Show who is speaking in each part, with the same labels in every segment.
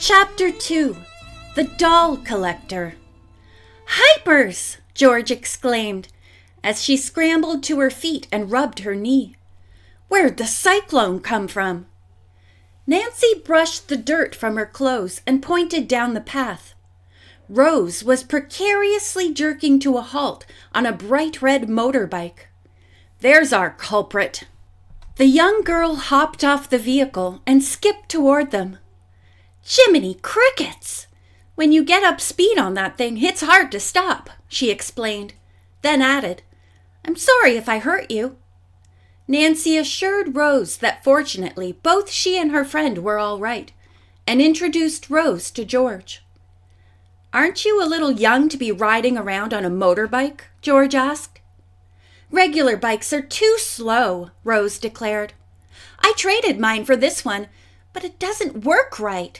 Speaker 1: Chapter 2. The Doll Collector. "Hypers!" George exclaimed, as she scrambled to her feet and rubbed her knee. "Where'd the cyclone come from?" Nancy brushed the dirt from her clothes and pointed down the path. Rose was precariously jerking to a halt on a bright red motorbike. "There's our culprit." The young girl hopped off the vehicle and skipped toward them. "Jiminy crickets! When you get up speed on that thing, it's hard to stop," she explained, then added, "I'm sorry if I hurt you." Nancy assured Rose that fortunately both she and her friend were all right, and introduced Rose to George. "Aren't you a little young to be riding around on a motorbike?" George asked. "Regular bikes are too slow," Rose declared. "I traded mine for this one, but it doesn't work right."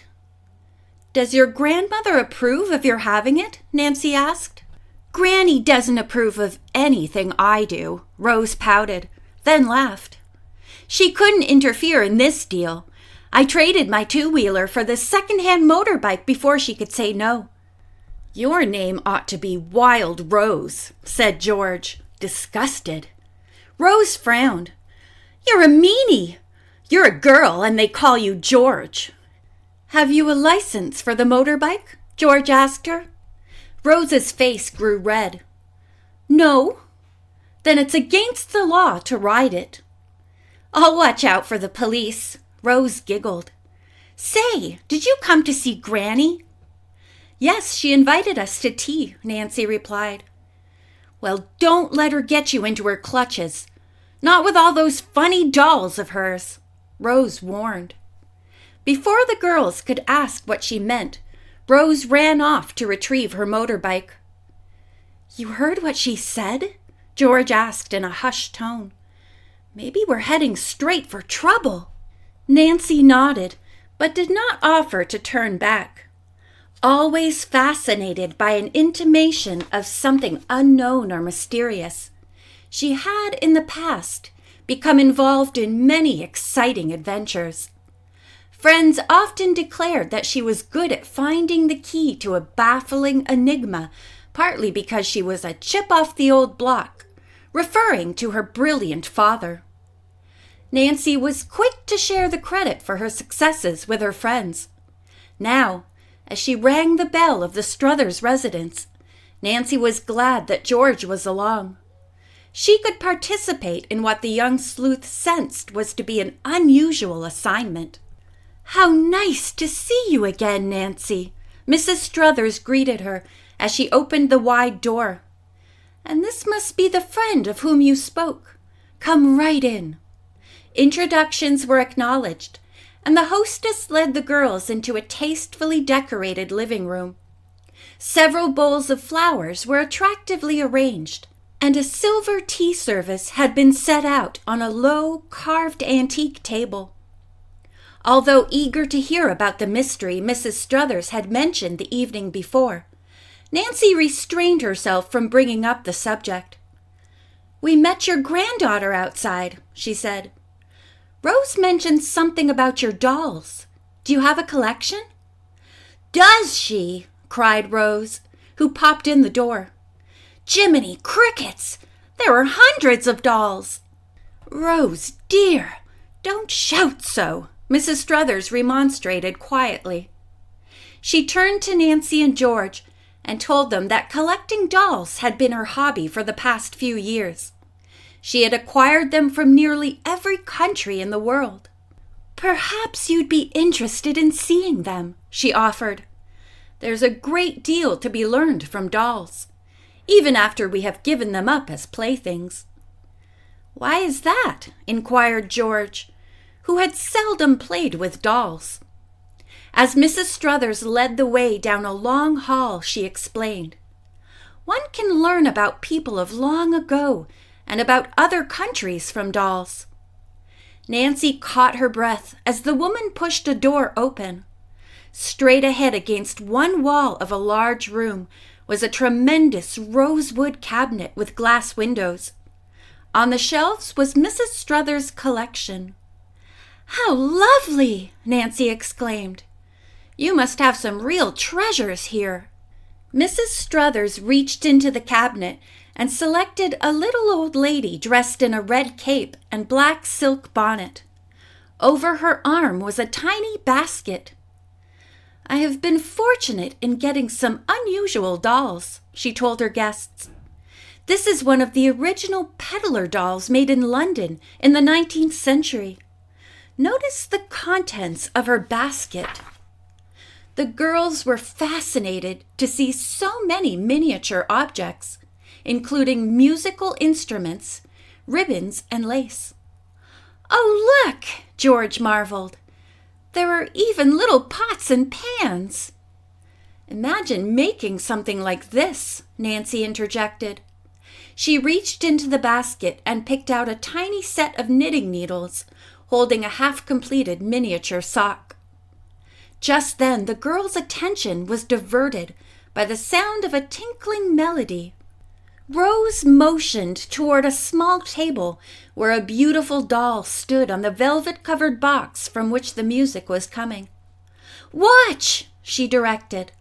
Speaker 1: "Does your grandmother approve of your having it?" Nancy asked. "Granny doesn't approve of anything I do," Rose pouted, then laughed. "She couldn't interfere in this deal. I traded my two-wheeler for this second-hand motorbike before she could say no." "Your name ought to be Wild Rose," said George, disgusted. Rose frowned. "You're a meanie. You're a girl and they call you George." "Have you a license for the motorbike?" George asked her. Rose's face grew red. "No." "Then it's against the law to ride it." "I'll watch out for the police." Rose giggled. "Say, did you come to see Granny?" "Yes, she invited us to tea," Nancy replied. "Well, don't let her get you into her clutches. Not with all those funny dolls of hers," Rose warned. Before the girls could ask what she meant, Rose ran off to retrieve her motorbike. "You heard what she said?" George asked in a hushed tone. "Maybe we're heading straight for trouble." Nancy nodded, but did not offer to turn back. Always fascinated by an intimation of something unknown or mysterious, she had in the past become involved in many exciting adventures. Friends often declared that she was good at finding the key to a baffling enigma, partly because she was a chip off the old block, referring to her brilliant father. Nancy was quick to share the credit for her successes with her friends. Now, as she rang the bell of the Struthers residence, Nancy was glad that George was along. She could participate in what the young sleuth sensed was to be an unusual assignment. "How nice to see you again, Nancy," Mrs. Struthers greeted her as she opened the wide door. "And this must be the friend of whom you spoke. Come right in." Introductions were acknowledged, and the hostess led the girls into a tastefully decorated living room. Several bowls of flowers were attractively arranged, and a silver tea service had been set out on a low, carved antique table. Although eager to hear about the mystery Mrs. Struthers had mentioned the evening before, Nancy restrained herself from bringing up the subject. "We met your granddaughter outside," she said. "Rose mentioned something about your dolls. Do you have a collection?" "Does she?" cried Rose, who popped in the door. "Jiminy crickets! There are hundreds of dolls." "Rose, dear, don't shout so," Mrs. Struthers remonstrated quietly. She turned to Nancy and George and told them that collecting dolls had been her hobby for the past few years. She had acquired them from nearly every country in the world. "Perhaps you'd be interested in seeing them," she offered. "There's a great deal to be learned from dolls, even after we have given them up as playthings." "Why is that?" inquired George, who had seldom played with dolls. As Mrs. Struthers led the way down a long hall, she explained, "One can learn about people of long ago and about other countries from dolls." Nancy caught her breath as the woman pushed a door open. Straight ahead against one wall of a large room was a tremendous rosewood cabinet with glass windows. On the shelves was Mrs. Struthers' collection. "How lovely!" Nancy exclaimed. You must have some real treasures here." Mrs. Struthers reached into the cabinet and selected a little old lady dressed in a red cape and black silk bonnet. Over her arm was a tiny basket. "I have been fortunate in getting some unusual dolls," she told her guests. "This is one of the original peddler dolls made in London in the 19th century. Notice the contents of her basket." The girls were fascinated to see so many miniature objects, including musical instruments, ribbons, and lace. "Oh, look!" George marveled. "There are even little pots and pans." "Imagine making something like this," Nancy interjected. She reached into the basket and picked out a tiny set of knitting needles, holding a half-completed miniature sock. Just then, the girls' attention was diverted by the sound of a tinkling melody. Rose motioned toward a small table where a beautiful doll stood on the velvet-covered box from which the music was coming. "Watch!" she directed.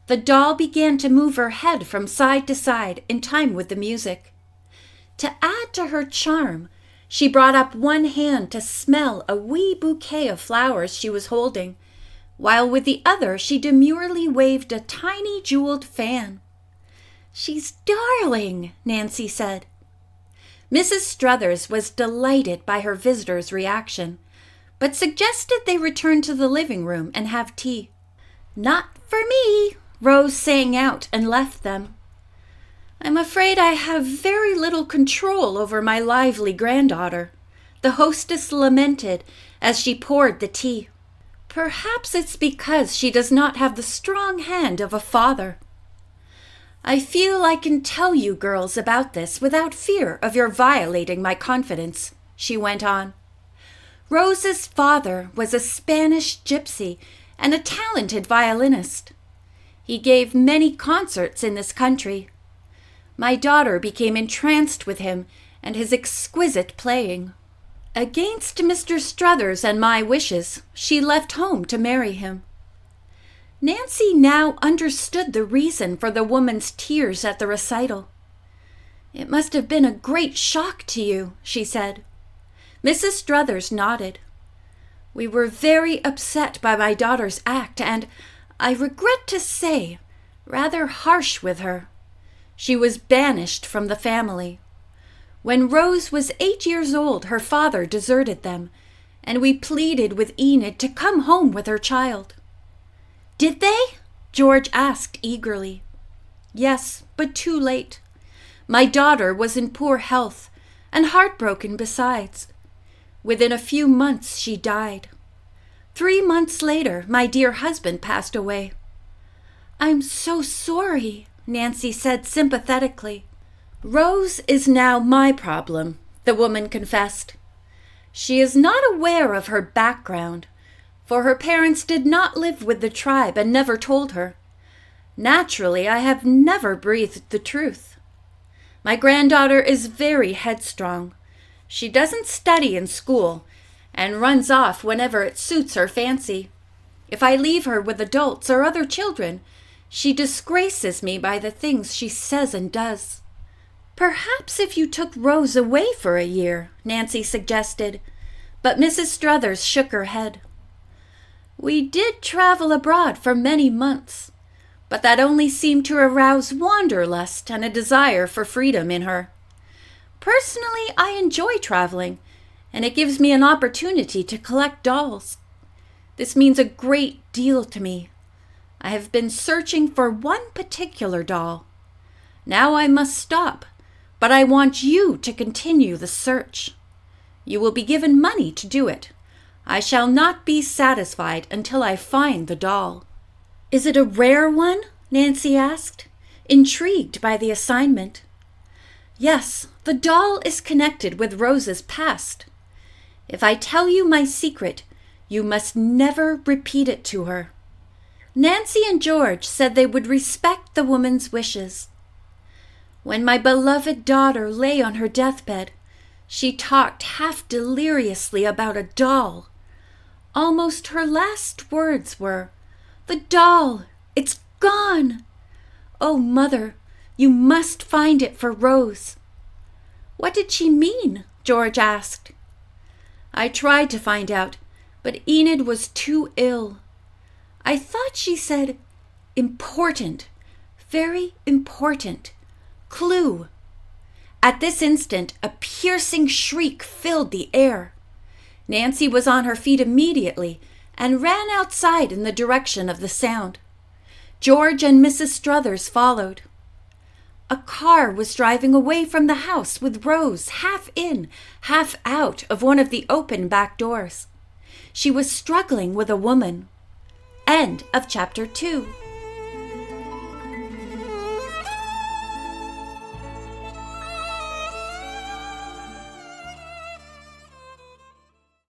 Speaker 1: The doll began to move her head from side to side in time with the music. To add to her charm, she brought up one hand to smell a wee bouquet of flowers she was holding, while with the other she demurely waved a tiny jeweled fan. "She's darling," Nancy said. Mrs. Struthers was delighted by her visitor's reaction, but suggested they return to the living room and have tea. "Not for me," Rose sang out and left them. "I'm afraid I have very little control over my lively granddaughter," the hostess lamented as she poured the tea. "Perhaps it's because she does not have the strong hand of a father. I feel I can tell you girls about this without fear of your violating my confidence," she went on. "Rose's father was a Spanish gypsy and a talented violinist. He gave many concerts in this country. My daughter became entranced with him and his exquisite playing. Against Mr. Struthers and my wishes, she left home to marry him." Nancy now understood the reason for the woman's tears at the recital. "It must have been a great shock to you," she said. Mrs. Struthers nodded. "We were very upset by my daughter's act and, I regret to say, rather harsh with her. She was banished from the family. When Rose was 8 years old, her father deserted them, and we pleaded with Enid to come home with her child." "Did they?" George asked eagerly. "Yes, but too late. My daughter was in poor health, and heartbroken besides. Within a few months she died. 3 months later, my dear husband passed away." "I'm so sorry," Nancy said sympathetically. "Rose is now my problem," the woman confessed. "She is not aware of her background, for her parents did not live with the tribe and never told her. Naturally, I have never breathed the truth. My granddaughter is very headstrong. She doesn't study in school and runs off whenever it suits her fancy. If I leave her with adults or other children, she disgraces me by the things she says and does." "Perhaps if you took Rose away for a year," Nancy suggested, but Mrs. Struthers shook her head. "We did travel abroad for many months, but that only seemed to arouse wanderlust and a desire for freedom in her. Personally, I enjoy traveling, and it gives me an opportunity to collect dolls. This means a great deal to me. I have been searching for one particular doll. Now I must stop, but I want you to continue the search. You will be given money to do it. I shall not be satisfied until I find the doll." "Is it a rare one?" Nancy asked, intrigued by the assignment. "Yes, the doll is connected with Rose's past. If I tell you my secret, you must never repeat it to her." Nancy and George said they would respect the woman's wishes. "When my beloved daughter lay on her deathbed, she talked half deliriously about a doll. Almost her last words were, The doll! It's gone! Oh, Mother, you must find it for Rose." "What did she mean?" George asked. "I tried to find out, but Enid was too ill. I thought she said, 'Important, very important, clue.'" At this instant, a piercing shriek filled the air. Nancy was on her feet immediately and ran outside in the direction of the sound. George and Mrs. Struthers followed. A car was driving away from the house with Rose half in, half out of one of the open back doors. She was struggling with a woman. End of chapter 2.